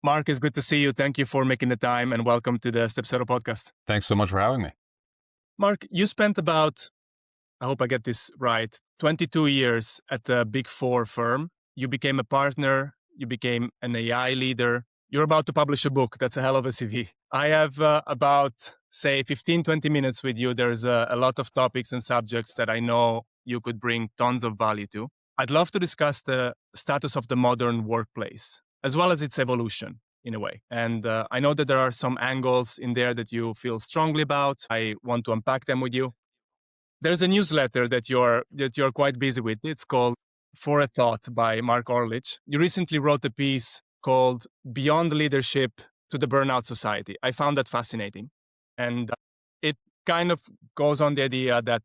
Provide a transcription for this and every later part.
Mark, it's good to see you. Thank you for making the time and welcome to the Stepsero podcast. Thanks so much for having me. Mark, you spent about, I hope I get this right, 22 years at a Big Four firm. You became a partner. You became an AI leader. You're about to publish a book. That's a hell of a CV. I have about, say, 15, 20 minutes with you. There's a lot of topics and subjects that I know you could bring tons of value to. I'd love to discuss the status of the modern workplace, as well as its evolution in a way. And I know that there are some angles in there that you feel strongly about. I want to unpack them with you. There's a newsletter that you're quite busy with. It's called For a Thought by Mark Orlic. You recently wrote a piece called Beyond Leadership to the Burnout Society. I found that fascinating. And it kind of goes on the idea that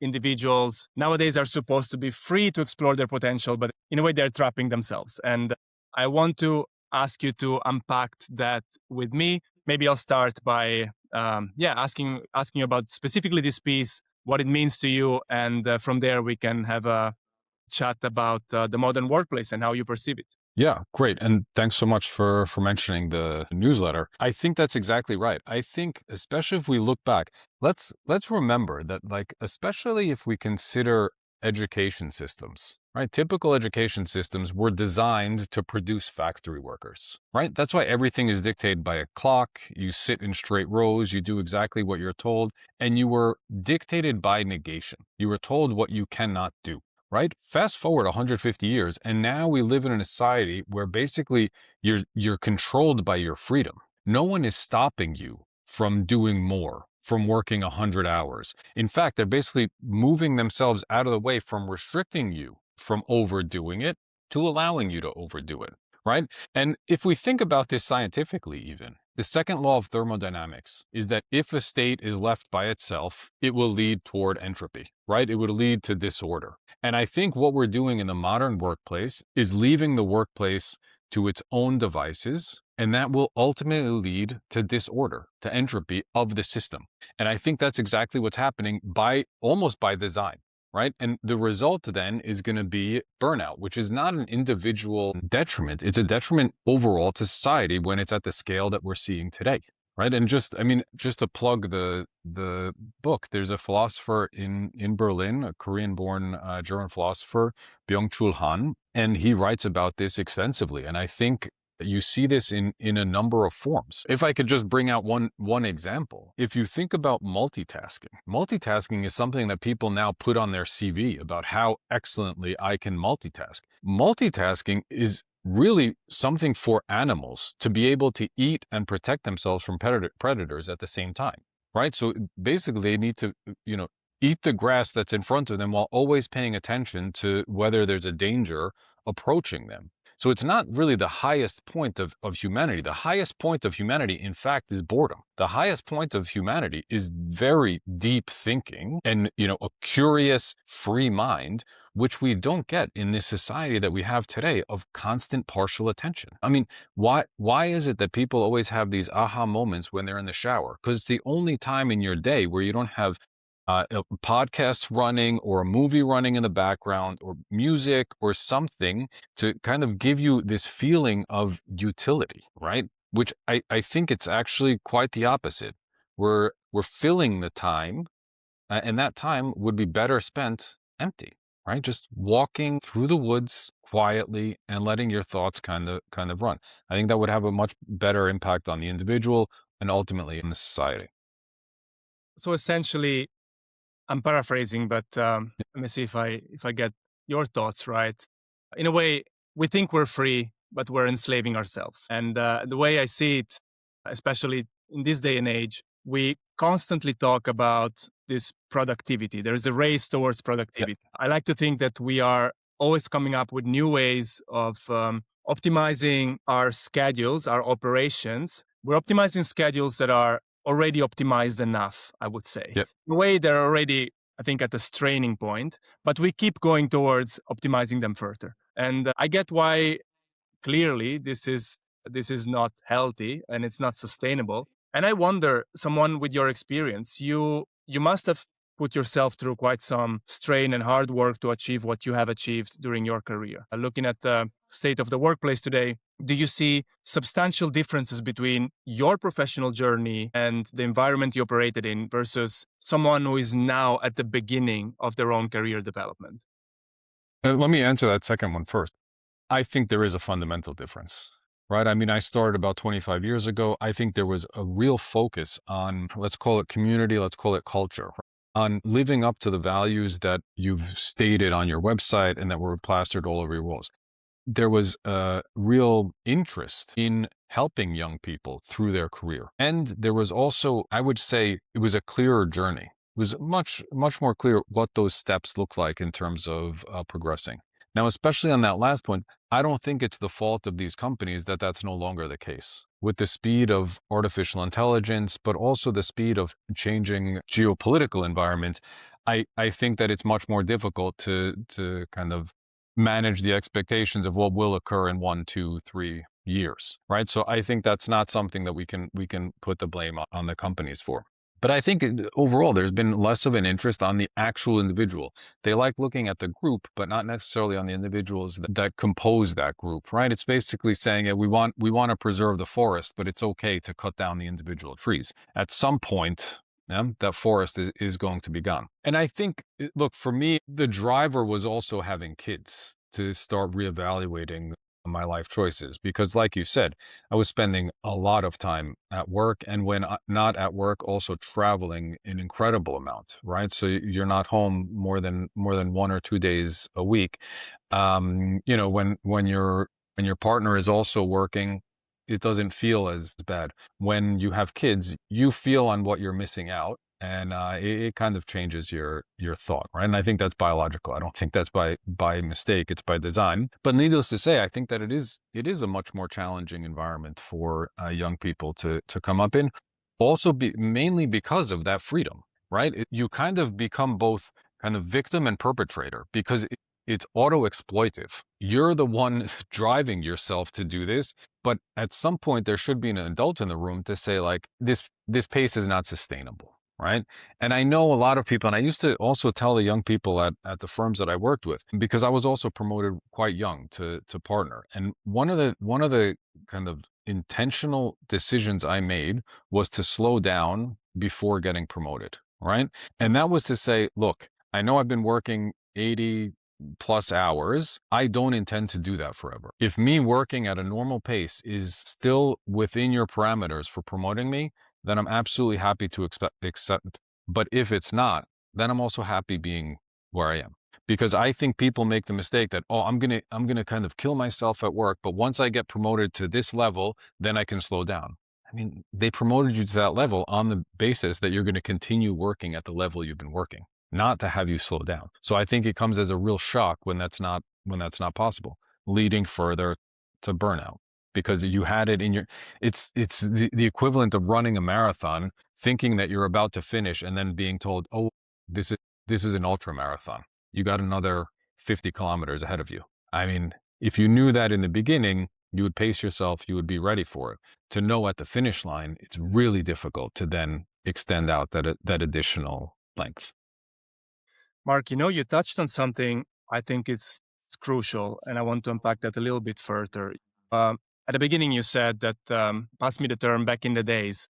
individuals nowadays are supposed to be free to explore their potential, but in a way they're trapping themselves. And I want to ask you to unpack that with me. Maybe I'll start by asking you about specifically this piece, what it means to you, and from there we can have a chat about the modern workplace and how you perceive it. Yeah, great. And thanks so much for mentioning the newsletter. I think that's exactly right. I think, especially if we look back, let's remember that, like, especially if we consider education systems, right? Typical education systems were designed to produce factory workers, right? That's why everything is dictated by a clock. You sit in straight rows, you do exactly what you're told, and you were dictated by negation. You were told what you cannot do. Right? Fast forward 150 years, and now we live in a society where basically you're controlled by your freedom. No one is stopping you from doing more, from working 100 hours. In fact, they're basically moving themselves out of the way from restricting you from overdoing it to allowing you to overdo it, right? And if we think about this scientifically even, the second law of thermodynamics is that if a state is left by itself, it will lead toward entropy, right? It would lead to disorder. And I think what we're doing in the modern workplace is leaving the workplace to its own devices, and that will ultimately lead to disorder, to entropy of the system. And I think that's exactly what's happening almost by design. Right? And the result then is going to be burnout, which is not an individual detriment. It's a detriment overall to society when it's at the scale that we're seeing today. Right? And just to plug the book, there's a philosopher in Berlin, a Korean-born German philosopher, Byung-Chul Han, and he writes about this extensively. And I think you see this in a number of forms. If I could just bring out one example, if you think about multitasking is something that people now put on their CV about how excellently I can multitask. Multitasking is really something for animals to be able to eat and protect themselves from predators at the same time, right? So basically they need to, eat the grass that's in front of them while always paying attention to whether there's a danger approaching them. So it's not really the highest point of humanity. The highest point of humanity, in fact, is boredom. The highest point of humanity is very deep thinking and, a curious, free mind, which we don't get in this society that we have today of constant partial attention. I mean, why is it that people always have these aha moments when they're in the shower? Because it's the only time in your day where you don't have a podcast running or a movie running in the background or music or something to kind of give you this feeling of utility, right? Which I think it's actually quite the opposite. We're filling the time and that time would be better spent empty, right? Just walking through the woods quietly and letting your thoughts kind of run. I think that would have a much better impact on the individual and ultimately in the society. So essentially, I'm paraphrasing, but let me see if I get your thoughts right. In a way, we think we're free, but we're enslaving ourselves. And the way I see it, especially in this day and age, we constantly talk about this productivity. There's a race towards productivity. Yeah. I like to think that we are always coming up with new ways of optimizing our schedules, our operations. We're optimizing schedules that are already optimized enough, I would say. Yep. In a way, they're already, I think, at a straining point, but we keep going towards optimizing them further. And I get why clearly this is not healthy and it's not sustainable. And I wonder, someone with your experience, you must have put yourself through quite some strain and hard work to achieve what you have achieved during your career. Looking at state of the workplace today, do you see substantial differences between your professional journey and the environment you operated in versus someone who is now at the beginning of their own career development? Let me answer that second one first. I think there is a fundamental difference, right? I mean, I started about 25 years ago. I think there was a real focus on, let's call it community, let's call it culture, on living up to the values that you've stated on your website and that were plastered all over your walls. There was a real interest in helping young people through their career. And there was also, I would say, it was a clearer journey. It was much more clear what those steps look like in terms of progressing. Now, especially on that last point, I don't think it's the fault of these companies that that's no longer the case. With the speed of artificial intelligence, but also the speed of changing geopolitical environments, I think that it's much more difficult to kind of manage the expectations of what will occur in 1, 2, 3 years, right? So I think that's not something that we can put the blame on the companies for. But I think overall, there's been less of an interest on the actual individual. They like looking at the group, but not necessarily on the individuals that compose that group, right? It's basically saying we want to preserve the forest, but it's okay to cut down the individual trees. At some point, that forest is going to be gone. And I think, look, for me, the driver was also having kids to start reevaluating my life choices. Because like you said, I was spending a lot of time at work, and when not at work, also traveling an incredible amount, right? So you're not home more than 1 or 2 days a week. When your partner is also working, it doesn't feel as bad. When you have kids, you feel on what you're missing out, and it kind of changes your thought, right? And I think that's biological. I don't think that's by mistake. It's by design. But needless to say, I think that it is a much more challenging environment for young people to come up in. Also, mainly because of that freedom, right? You kind of become both kind of victim and perpetrator because it's auto-exploitive. You're the one driving yourself to do this, but at some point there should be an adult in the room to say, like, this pace is not sustainable, right? And I know a lot of people, and I used to also tell the young people at the firms that I worked with, because I was also promoted quite young to partner. And one of the kind of intentional decisions I made was to slow down before getting promoted, right? And that was to say, look, I know I've been working 80 plus hours. I don't intend to do that forever. If me working at a normal pace is still within your parameters for promoting me, then I'm absolutely happy to accept. But if it's not, then I'm also happy being where I am. Because I think people make the mistake that, oh, I'm gonna kind of kill myself at work, but once I get promoted to this level, then I can slow down. I mean, they promoted you to that level on the basis that you're going to continue working at the level you've been working, not to have you slow down. So I think it comes as a real shock when that's not possible, leading further to burnout, because you had it in your, it's the equivalent of running a marathon, thinking that you're about to finish and then being told, oh, this is an ultra marathon. You got another 50 kilometers ahead of you. I mean, if you knew that in the beginning, you would pace yourself, you would be ready for it. To know at the finish line, it's really difficult to then extend out that additional length. Mark, you touched on something I think it's crucial, and I want to unpack that a little bit further. Um, at the beginning, you said that, pass me the term, back in the days,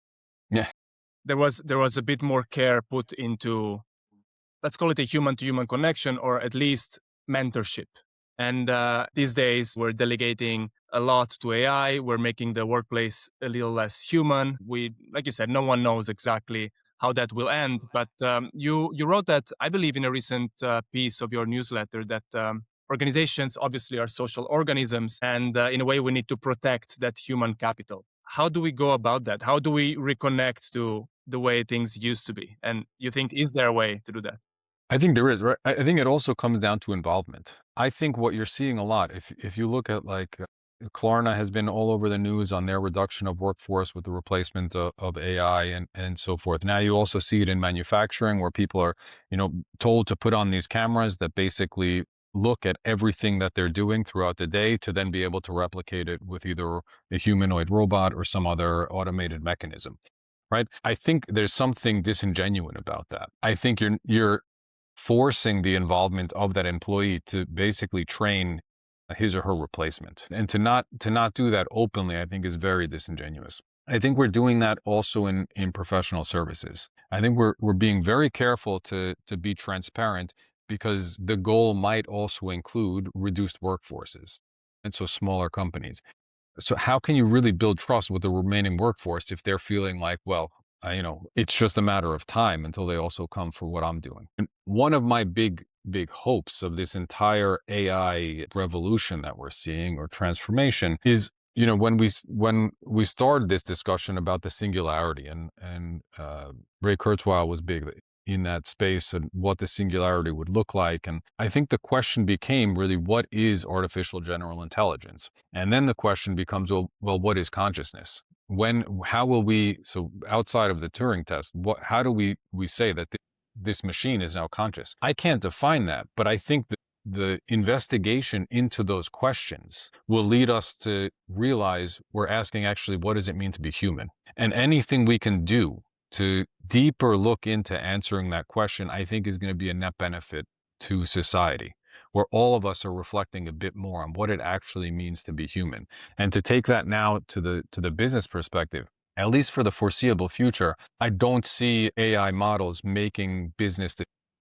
Yeah. there was a bit more care put into, let's call it a human to human connection, or at least mentorship. And these days, we're delegating a lot to AI. We're making the workplace a little less human. Like you said, no one knows exactly how that will end. But you wrote that, I believe, in a recent piece of your newsletter, that organizations obviously are social organisms, and in a way, we need to protect that human capital. How do we go about that? How do we reconnect to the way things used to be? And you think, is there a way to do that? I think there is, right? I think it also comes down to involvement. I think what you're seeing a lot, if you look at like Klarna has been all over the news on their reduction of workforce with the replacement of AI and so forth. Now you also see it in manufacturing where people are, told to put on these cameras that basically look at everything that they're doing throughout the day to then be able to replicate it with either a humanoid robot or some other automated mechanism. Right? I think there's something disingenuous about that. I think you're forcing the involvement of that employee to basically train his or her replacement. And to not do that openly, I think is very disingenuous. I think we're doing that also in professional services. I think we're being very careful to be transparent, because the goal might also include reduced workforces, and so smaller companies. So how can you really build trust with the remaining workforce if they're feeling like, well, it's just a matter of time until they also come for what I'm doing? And one of my big hopes of this entire AI revolution that we're seeing, or transformation, is, when we started this discussion about the singularity, and Ray Kurzweil was big in that space, and what the singularity would look like. And I think the question became really, what is artificial general intelligence? And then the question becomes, well, what is consciousness? How will we, so outside of the Turing test, how do we say that this machine is now conscious? I can't define that, but I think that the investigation into those questions will lead us to realize we're asking, actually, what does it mean to be human? And anything we can do to deeper look into answering that question, I think, is going to be a net benefit to society, where all of us are reflecting a bit more on what it actually means to be human. And to take that now to the business perspective, at least for the foreseeable future, I don't see AI models making business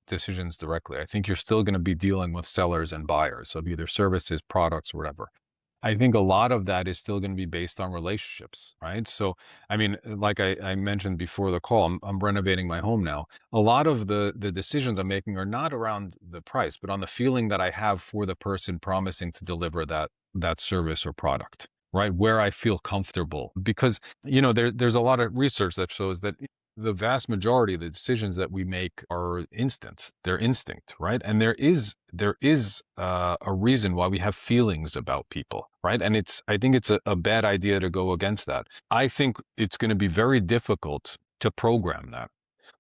decisions directly. I think you're still going to be dealing with sellers and buyers of either services, products, or whatever. I think a lot of that is still going to be based on relationships, right? So, I mean, like I mentioned before the call, I'm renovating my home now. A lot of the decisions I'm making are not around the price, but on the feeling that I have for the person promising to deliver that service or product, right? Where I feel comfortable, because there's a lot of research that shows that the vast majority of the decisions that we make are instant. They're instinct, right? And there is a reason why we have feelings about people, right? And I think it's a bad idea to go against that. I think it's going to be very difficult to program that.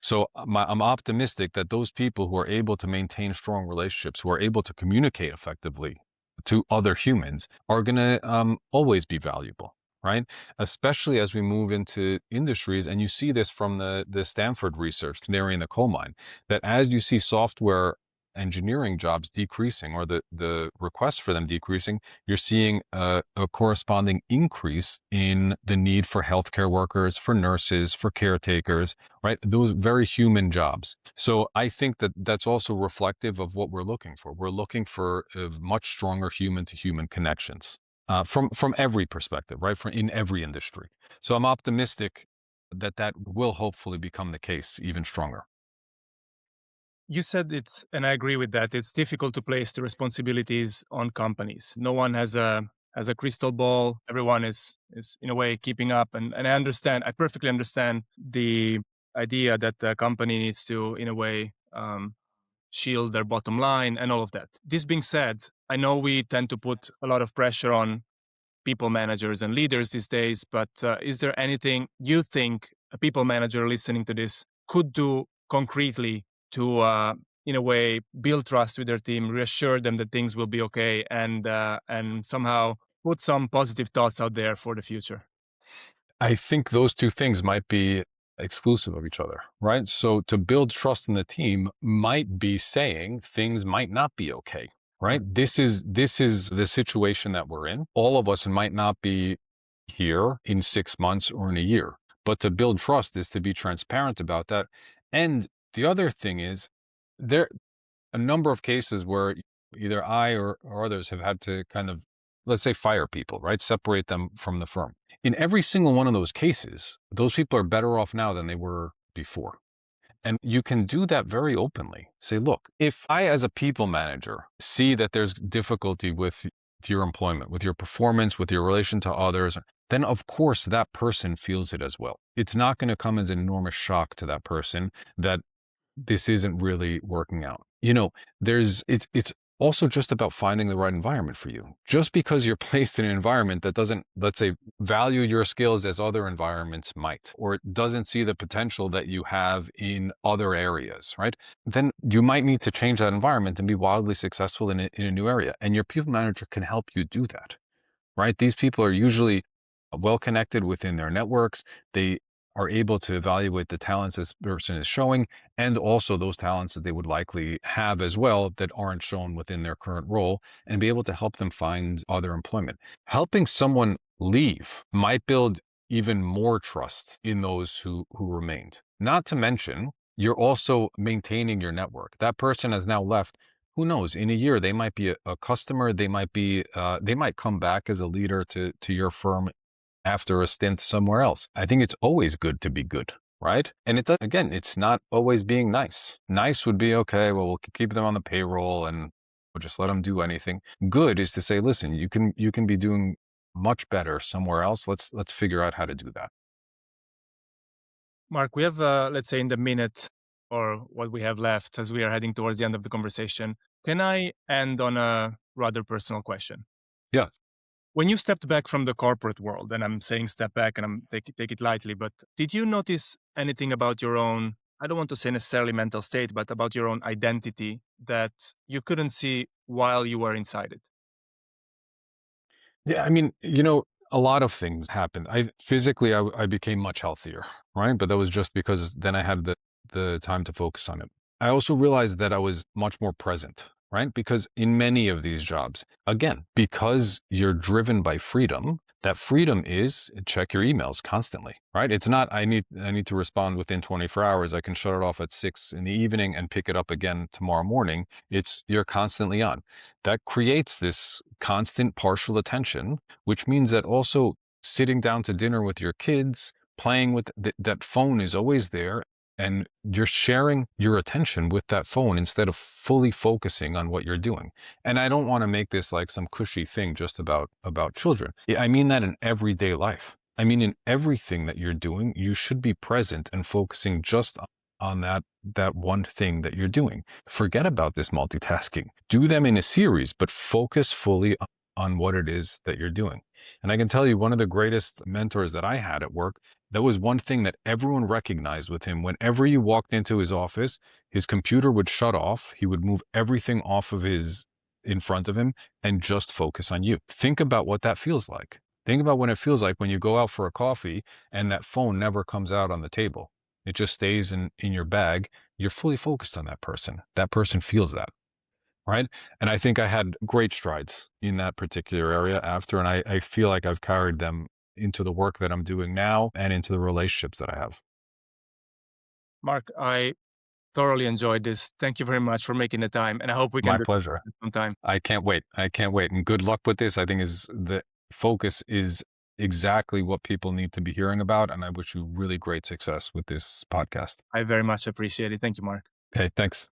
So I'm optimistic that those people who are able to maintain strong relationships, who are able to communicate effectively to other humans, are going to always be valuable, right? Especially as we move into industries. And you see this from the Stanford research, canary in the coal mine, that as you see software engineering jobs decreasing, or the requests for them decreasing, you're seeing a corresponding increase in the need for healthcare workers, for nurses, for caretakers, right? Those very human jobs. So I think that that's also reflective of what we're looking for. We're looking for much stronger human to human connections. From every perspective, right? In every industry. So I'm optimistic that will hopefully become the case even stronger. You said and I agree with that, it's difficult to place the responsibilities on companies. No one has a crystal ball. Everyone is in a way keeping up. And I perfectly understand the idea that the company needs to, in a way, shield their bottom line and all of that. This being said, I know we tend to put a lot of pressure on people managers and leaders these days, but is there anything you think a people manager listening to this could do concretely to, in a way, build trust with their team, reassure them that things will be okay, and somehow put some positive thoughts out there for the future? I think those two things might be exclusive of each other, right? So to build trust in the team might be saying things might not be okay, right? This is the situation that we're in. All of us might not be here in 6 months or in a year, but to build trust is to be transparent about that. And the other thing is, there a number of cases where either I or others have had to kind of, let's say, fire people, right? Separate them from the firm. In every single one of those cases, those people are better off now than they were before. And you can do that very openly. Say, look, if I, as a people manager, see that there's difficulty with your employment, with your performance, with your relation to others, then of course that person feels it as well. It's not going to come as an enormous shock to that person that this isn't really working out. It's also just about finding the right environment for you. Just because you're placed in an environment that doesn't, let's say, value your skills as other environments might, or it doesn't see the potential that you have in other areas, right? Then you might need to change that environment and be wildly successful in a new area. And your people manager can help you do that, right? These people are usually well connected within their networks. They are able to evaluate the talents this person is showing, and also those talents that they would likely have as well that aren't shown within their current role, and be able to help them find other employment. Helping someone leave might build even more trust in those who remained. Not to mention, you're also maintaining your network. That person has now left. Who knows? In a year, they might be a customer. They might come back as a leader to your firm after a stint somewhere else. I think it's always good to be good, right? And again, it's not always being nice. Nice would be, okay, well, we'll keep them on the payroll and we'll just let them do anything. Good is to say, listen, you can be doing much better somewhere else. Let's figure out how to do that. Mark, we have, let's say, in the minute or what we have left as we are heading towards the end of the conversation, can I end on a rather personal question? Yeah. When you stepped back from the corporate world, and I'm saying step back and take it lightly, but did you notice anything about your own, I don't want to say necessarily mental state, but about your own identity that you couldn't see while you were inside it? Yeah, I mean, a lot of things happened. I became much healthier, right? But that was just because then I had the time to focus on it. I also realized that I was much more present, right? Because in many of these jobs, again, because you're driven by freedom, that freedom is check your emails constantly, right? It's not I need to respond within 24 hours. I can shut it off at 6 in the evening and pick it up again tomorrow morning. It's you're constantly on. That creates this constant partial attention, which means that also sitting down to dinner with your kids, playing with that phone is always there, and you're sharing your attention with that phone instead of fully focusing on what you're doing. And I don't want to make this like some cushy thing just about children. I mean that in everyday life. I mean, in everything that you're doing, you should be present and focusing just on that one thing that you're doing. Forget about this multitasking. Do them in a series, but focus fully on what it is that you're doing. And I can tell you, one of the greatest mentors that I had at work, that was one thing that everyone recognized with him. Whenever you walked into his office, his computer would shut off. He would move everything off of in front of him and just focus on you. Think about what that feels like. Think about what it feels like when you go out for a coffee and that phone never comes out on the table. It just stays in your bag. You're fully focused on that person. That person feels that, right? And I think I had great strides in that particular area after, and I feel like I've carried them into the work that I'm doing now and into the relationships that I have. Mark, I thoroughly enjoyed this. Thank you very much for making the time, and I hope we can My do pleasure. this sometime. I can't wait. I can't wait. And good luck with this. I think is the focus is exactly what people need to be hearing about. And I wish you really great success with this podcast. I very much appreciate it. Thank you, Mark. Okay, thanks.